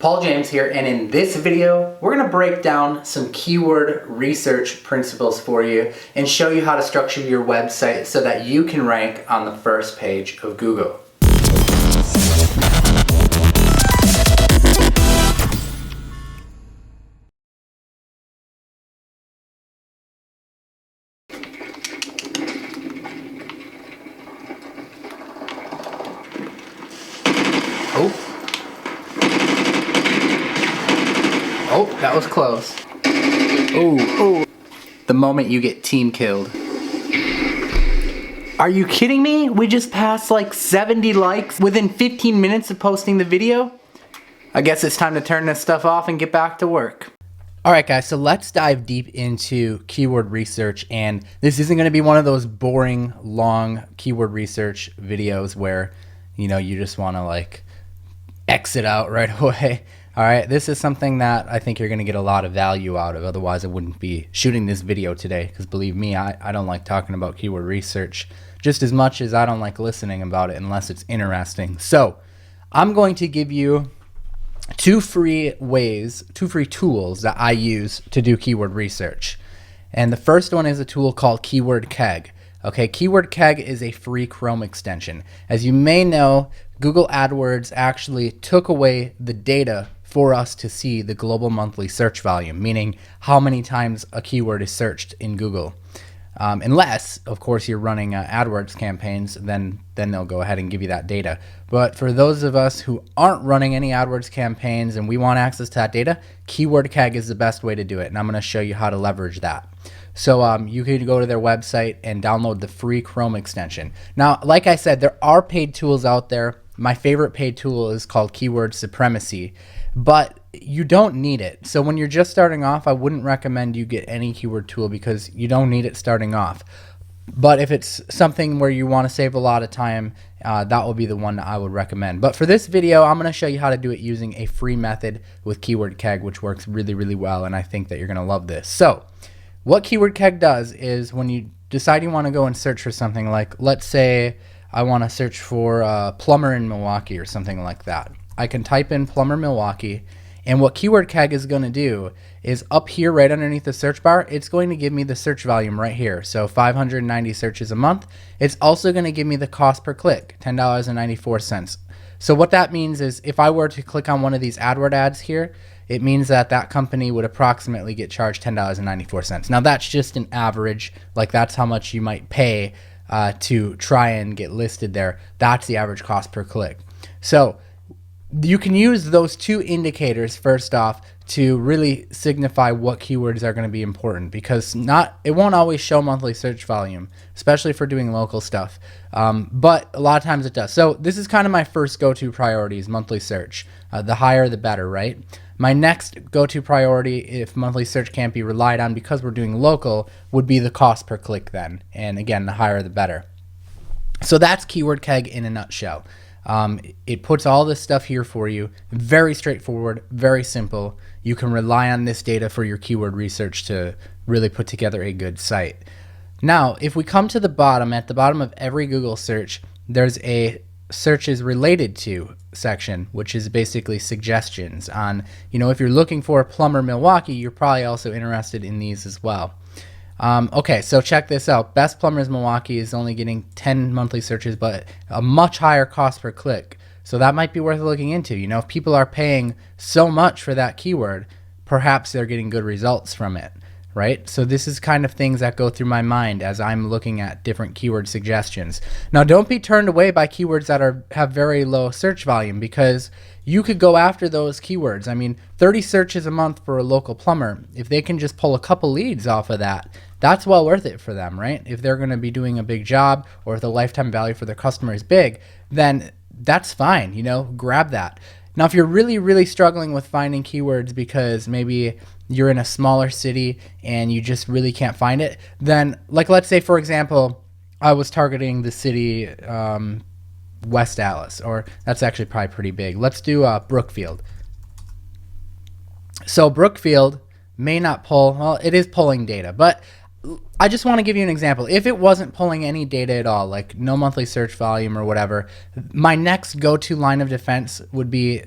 Paul James here, and in this video, we're going to break down some keyword research principles for you and show you how to structure your website so that you can rank on the first page of Google. Oh, that was close. Oh. The moment you get team killed. Are you kidding me? We just passed like 70 likes within 15 minutes of posting the video? I guess it's time to turn this stuff off and get back to work. Alright guys, so let's dive deep into keyword research, and this isn't going to be one of those boring, long keyword research videos where, you know, you just want to like exit out right away. All right, this is something that I think you're going to get a lot of value out of. Otherwise, I wouldn't be shooting this video today, because believe me, I don't like talking about keyword research just as much as I don't like listening about it unless it's interesting. So I'm going to give you two free tools that I use to do keyword research. And the first one is a tool called Keyword Keg. Okay, Keyword Keg is a free Chrome extension. As you may know, Google AdWords actually took away the data for us to see the global monthly search volume, meaning how many times a keyword is searched in Google. Unless, of course, you're running AdWords campaigns, then they'll go ahead and give you that data. But for those of us who aren't running any AdWords campaigns and we want access to that data, Keyword Keg is the best way to do it, and I'm going to show you how to leverage that. So you can go to their website and download the free Chrome extension. Now, like I said, there are paid tools out there. My favorite paid tool is called Keyword Supremacy, but you don't need it. So when you're just starting off, I wouldn't recommend you get any keyword tool because you don't need it starting off. But if it's something where you want to save a lot of time, that will be the one that I would recommend. But for this video, I'm going to show you how to do it using a free method with Keyword Keg, which works really, really well, and I think that you're going to love this. So what Keyword Keg does is when you decide you want to go and search for something, like let's say I want to search for plumber in Milwaukee or something like that. I can type in plumber Milwaukee, and what Keyword Keg is going to do is up here right underneath the search bar, it's going to give me the search volume right here. So 590 searches a month. It's also going to give me the cost per click, $10.94. So what that means is if I were to click on one of these AdWords ads here, it means that that company would approximately get charged $10.94. Now that's just an average, like that's how much you might pay to try and get listed there. That's the average cost per click. So you can use those two indicators first off to really signify what keywords are going to be important, because it won't always show monthly search volume, especially for doing local stuff, but a lot of times it does. So this is kind of my first go-to priority is monthly search. The higher the better, right? My next go-to priority, if monthly search can't be relied on because we're doing local, would be the cost per click then, and again, the higher the better. So that's Keyword Keg in a nutshell. It puts all this stuff here for you. Very straightforward, very simple. You can rely on this data for your keyword research to really put together a good site. Now, if we come to the bottom, at the bottom of every Google search, there's a searches related to section, which is basically suggestions on, you know, if you're looking for a plumber Milwaukee, you're probably also interested in these as well. Okay, so check this out. Best Plumbers Milwaukee is only getting 10 monthly searches, but a much higher cost per click. So that might be worth looking into. You know, if people are paying so much for that keyword, perhaps they're getting good results from it, right? So this is kind of things that go through my mind as I'm looking at different keyword suggestions. Now, don't be turned away by keywords that have very low search volume, because you could go after those keywords. I mean, 30 searches a month for a local plumber, if they can just pull a couple leads off of that, that's well worth it for them, right? If they're going to be doing a big job, or if the lifetime value for their customer is big, then that's fine, you know, grab that. Now, if you're really, really struggling with finding keywords because maybe you're in a smaller city and you just really can't find it, then, like, let's say, for example, I was targeting the city West Dallas, or that's actually probably pretty big. Let's do Brookfield. So Brookfield may not pull, well, it is pulling data, but I just want to give you an example. If it wasn't pulling any data at all, like no monthly search volume or whatever, my next go-to line of defense would be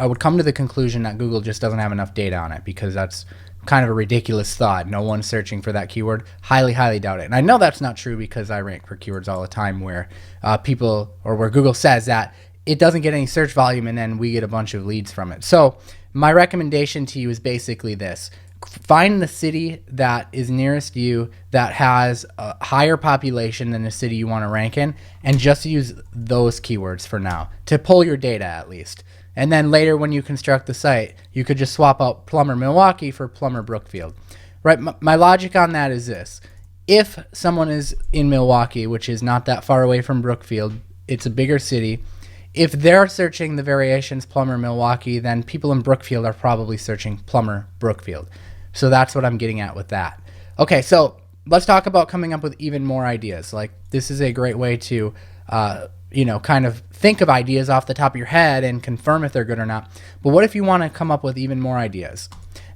would come to the conclusion that Google just doesn't have enough data on it, because that's kind of a ridiculous thought. No one's searching for that keyword. Highly, highly doubt it. And I know that's not true because I rank for keywords all the time where where Google says that it doesn't get any search volume and then we get a bunch of leads from it. So my recommendation to you is basically this. Find the city that is nearest you that has a higher population than the city you want to rank in, and just use those keywords for now to pull your data at least. And then later when you construct the site, you could just swap out Plumber Milwaukee for Plumber Brookfield. Right? My logic on that is this. If someone is in Milwaukee, which is not that far away from Brookfield, it's a bigger city, if they're searching the variations Plumber Milwaukee, then people in Brookfield are probably searching Plumber Brookfield. So that's what I'm getting at with that. Okay, so let's talk about coming up with even more ideas. Like, this is a great way to kind of think of ideas off the top of your head and confirm if they're good or not. But what if you want to come up with even more ideas?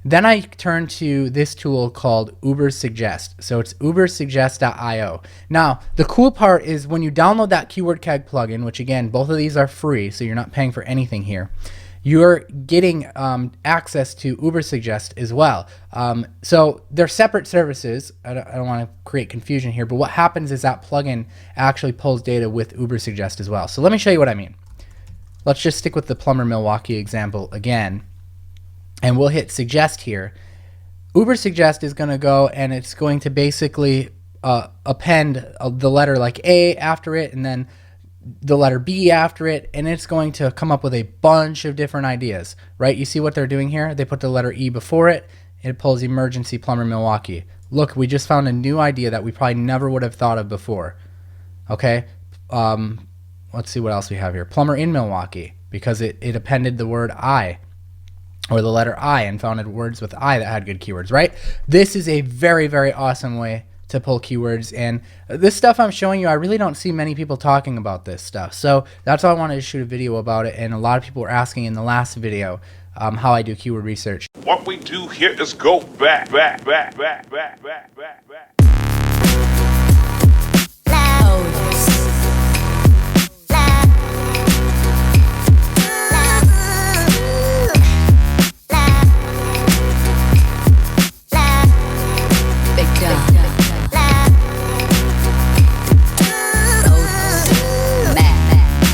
Then I turn to this tool called Ubersuggest. So it's ubersuggest.io. Now, the cool part is when you download that KeywordKeg plugin, which again, both of these are free, so you're not paying for anything here, you're getting access to Ubersuggest as well. So they're separate services. I don't want to create confusion here, but what happens is that plugin actually pulls data with Ubersuggest as well. So let me show you what I mean. Let's just stick with the Plumber Milwaukee example again, and we'll hit suggest here. Ubersuggest is going to go and it's going to basically append the letter like A after it, and then the letter B after it, and it's going to come up with a bunch of different ideas, right? You see what they're doing here? They put the letter E before it. It pulls Emergency Plumber Milwaukee. Look, we just found a new idea that we probably never would have thought of before. Okay, let's see what else we have here. Plumber in Milwaukee, because it appended the word I, or the letter I, and found words with I that had good keywords, right? This is a very, very awesome way to pull keywords, and this stuff I'm showing you, I really don't see many people talking about this stuff, so that's why I wanted to shoot a video about it. And a lot of people were asking in the last video how I do keyword research. What we do here is go back.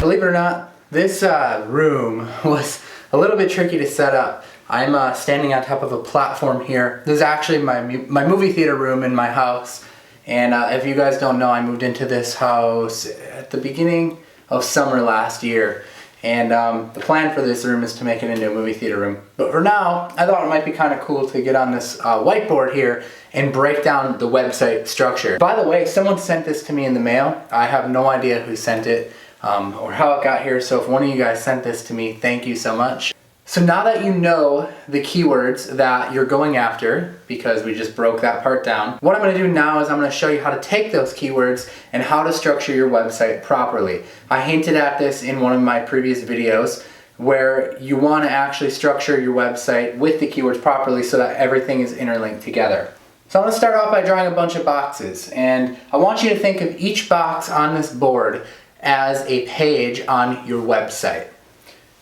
Believe it or not, this room was a little bit tricky to set up. I'm standing on top of a platform here. This is actually my movie theater room in my house. And if you guys don't know, I moved into this house at the beginning of summer last year. And the plan for this room is to make it into a movie theater room. But for now, I thought it might be kind of cool to get on this whiteboard here and break down the website structure. By the way, someone sent this to me in the mail. I have no idea who sent it or how it got here. So if one of you guys sent this to me, thank you so much. So now that you know the keywords that you're going after, because we just broke that part down, what I'm going to do now is I'm going to show you how to take those keywords and how to structure your website properly. I hinted at this in one of my previous videos, where you want to actually structure your website with the keywords properly so that everything is interlinked together. So I'm going to start off by drawing a bunch of boxes, and I want you to think of each box on this board as a page on your website.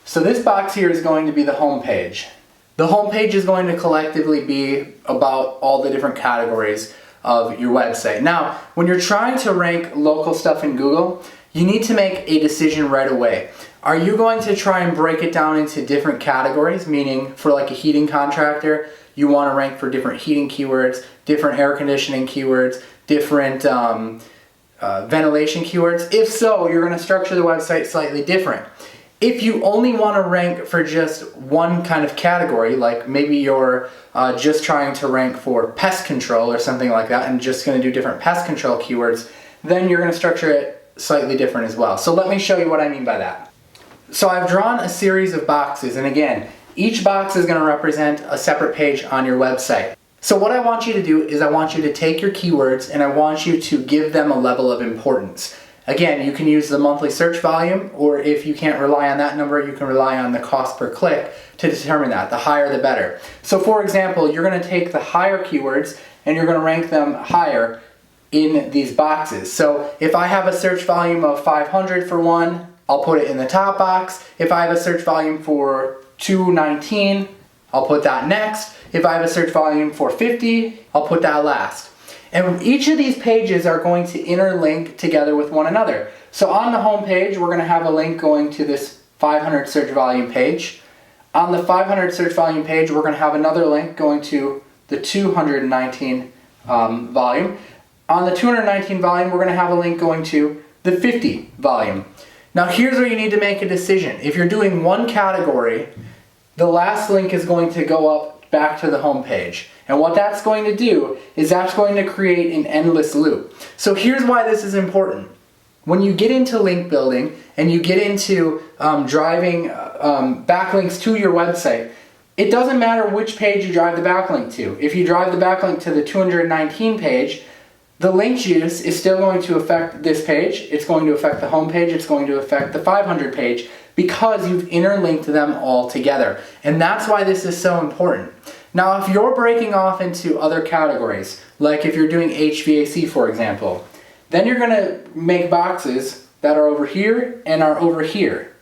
So this box here is going to be the home page. The home page is going to collectively be about all the different categories of your website. Now, when you're trying to rank local stuff in Google, you need to make a decision right away. Are you going to try and break it down into different categories, meaning for like a heating contractor, you want to rank for different heating keywords, different air conditioning keywords, different ventilation keywords? If so, you're going to structure the website slightly different. If you only want to rank for just one kind of category, like maybe you're just trying to rank for pest control or something like that and just going to do different pest control keywords, then you're going to structure it slightly different as well. So let me show you what I mean by that. So I've drawn a series of boxes, and again, each box is going to represent a separate page on your website. So what I want you to do is I want you to take your keywords and I want you to give them a level of importance. Again, you can use the monthly search volume, or if you can't rely on that number, you can rely on the cost per click to determine that. The higher the better. So for example, you're going to take the higher keywords and you're going to rank them higher in these boxes. So if I have a search volume of 500 for one, I'll put it in the top box. If I have a search volume for 219, I'll put that next. If I have a search volume for 50, I'll put that last. And each of these pages are going to interlink together with one another. So on the home page, we're going to have a link going to this 500 search volume page. On the 500 search volume page, we're going to have another link going to the 219 volume. On the 219 volume, we're going to have a link going to the 50 volume. Now here's where you need to make a decision. If you're doing one category, the last link is going to go up back to the home page. And what that's going to do is that's going to create an endless loop. So here's why this is important. When you get into link building and you get into driving backlinks to your website, it doesn't matter which page you drive the backlink to. If you drive the backlink to the 219 page, the link juice is still going to affect this page. It's going to affect the home page. It's going to affect the 500 page because you've interlinked them all together. And that's why this is so important. Now, if you're breaking off into other categories, like if you're doing HVAC, for example, then you're going to make boxes that are over here and are over here.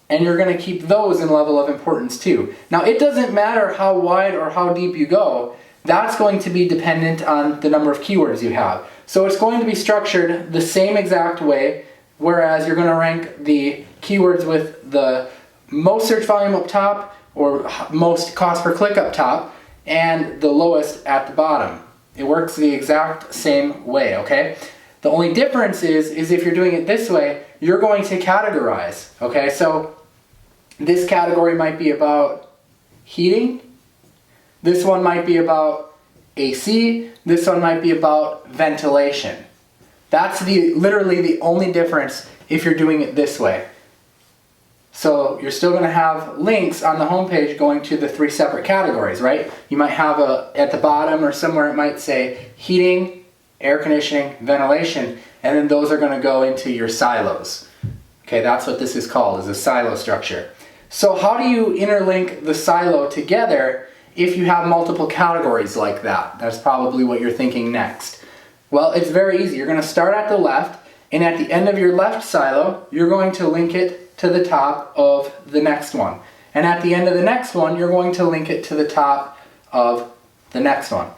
And you're going to keep those in level of importance too. Now, it doesn't matter how wide or how deep you go. That's going to be dependent on the number of keywords you have. So it's going to be structured the same exact way, whereas you're going to rank the keywords with the most search volume up top or most cost per click up top and the lowest at the bottom. It works the exact same way, okay? The only difference is if you're doing it this way, you're going to categorize, okay? So this category might be about heating. This one might be about AC. This one might be about ventilation. That's literally the only difference if you're doing it this way. So you're still going to have links on the homepage going to the 3 separate categories, right? You might have at the bottom or somewhere it might say heating, air conditioning, ventilation, and then those are going to go into your silos. Okay, that's what this is called, is a silo structure. So how do you interlink the silo together if you have multiple categories like that? That's probably what you're thinking next. Well, it's very easy. You're going to start at the left, and at the end of your left silo, you're going to link it to the top of the next one. And at the end of the next one, you're going to link it to the top of the next one.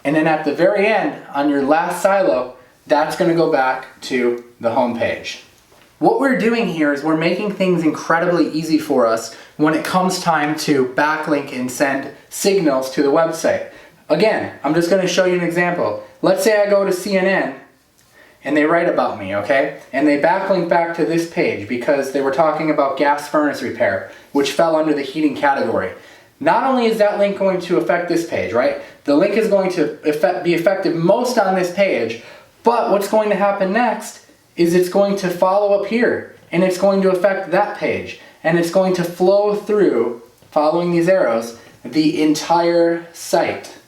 And then at the very end, on your last silo, that's going to go back to the home page. What we're doing here is we're making things incredibly easy for us when it comes time to backlink and send signals to the website. Again, I'm just going to show you an example. Let's say I go to CNN and they write about me, okay? And they backlink back to this page because they were talking about gas furnace repair, which fell under the heating category. Not only is that link going to affect this page, right? The link is going to be effective most on this page, but what's going to happen next is it's going to follow up here, and it's going to affect that page, and it's going to flow through, following these arrows, the entire site.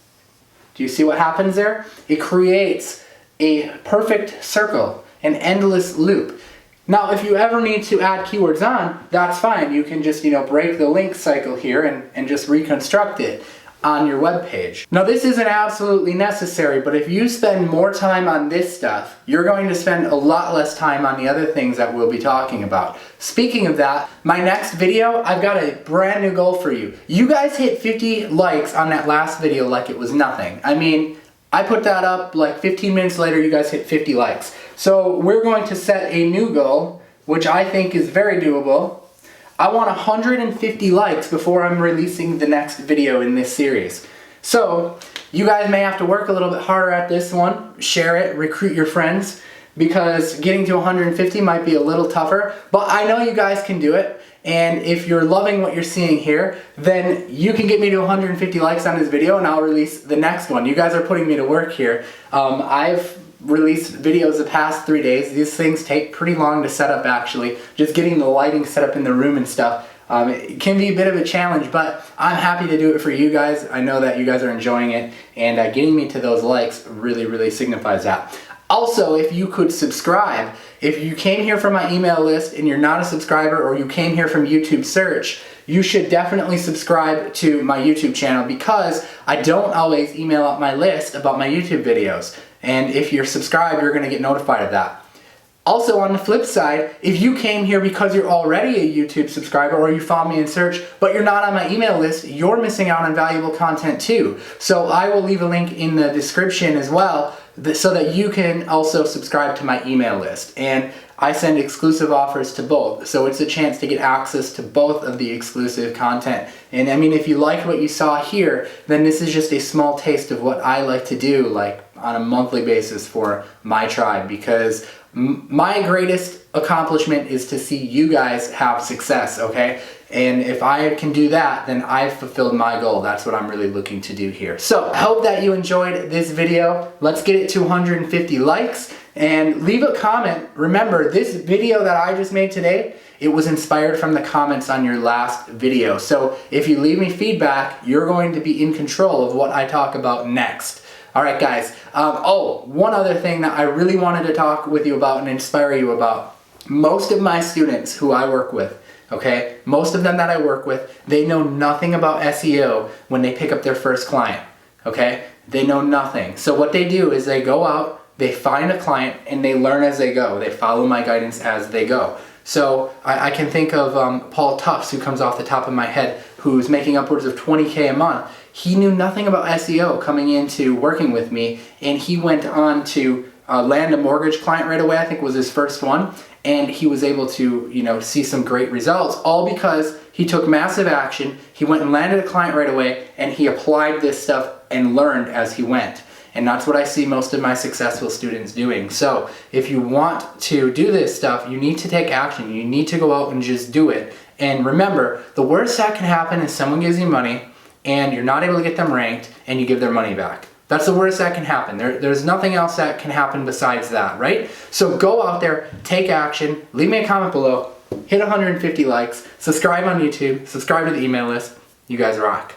Do you see what happens there? It creates a perfect circle, an endless loop. Now, if you ever need to add keywords on, that's fine. You can just, break the link cycle here and just reconstruct it on your web page. Now, this isn't absolutely necessary, but if you spend more time on this stuff, you're going to spend a lot less time on the other things that we'll be talking about. Speaking of that, my next video, I've got a brand new goal for you. You guys hit 50 likes on that last video like it was nothing. I mean, I put that up like 15 minutes later, you guys hit 50 likes. So we're going to set a new goal, which I think is very doable. I want 150 likes before I'm releasing the next video in this series. So you guys may have to work a little bit harder at this one, share it, recruit your friends, because getting to 150 might be a little tougher, but I know you guys can do it. And if you're loving what you're seeing here, then you can get me to 150 likes on this video and I'll release the next one. You guys are putting me to work here. I've released videos the past 3 days. These things take pretty long to set up actually. Just getting the lighting set up in the room and stuff. It can be a bit of a challenge, but I'm happy to do it for you guys. I know that you guys are enjoying it, and getting me to those likes really, really signifies that. Also, if you could subscribe, if you came here from my email list and you're not a subscriber, or you came here from YouTube search, you should definitely subscribe to my YouTube channel because I don't always email out my list about my YouTube videos. And if you're subscribed, you're going to get notified of that. Also, on the flip side, if you came here because you're already a YouTube subscriber or you found me in search, but you're not on my email list, you're missing out on valuable content too. So I will leave a link in the description as well so that you can also subscribe to my email list. And I send exclusive offers to both. So it's a chance to get access to both of the exclusive content. And I mean, if you like what you saw here, then this is just a small taste of what I like to do, like on a monthly basis for my tribe, because my greatest accomplishment is to see you guys have success, okay? And if I can do that, then I've fulfilled my goal. That's what I'm really looking to do here. So I hope that you enjoyed this video. Let's get it to 150 likes and leave a comment. Remember, this video that I just made today, it was inspired from the comments on your last video. So if you leave me feedback, you're going to be in control of what I talk about next. All right, guys. One other thing that I really wanted to talk with you about and inspire you about. Most of my students who I work with, okay, most of them that I work with, they know nothing about SEO when they pick up their first client, okay? They know nothing. So what they do is they go out, they find a client, and they learn as they go. They follow my guidance as they go. So I can think of Paul Tufts, who comes off the top of my head, who's making upwards of $20K a month. He knew nothing about SEO coming into working with me, and he went on to land a mortgage client right away. I think was his first one, and he was able to, see some great results, all because he took massive action. He went and landed a client right away, and he applied this stuff and learned as he went. And that's what I see most of my successful students doing. So if you want to do this stuff, you need to take action. You need to go out and just do it. And remember, the worst that can happen is someone gives you money and you're not able to get them ranked and you give their money back. That's the worst that can happen. There's nothing else that can happen besides that, right? So go out there, take action, leave me a comment below, hit 150 likes, subscribe on YouTube, subscribe to the email list. You guys rock.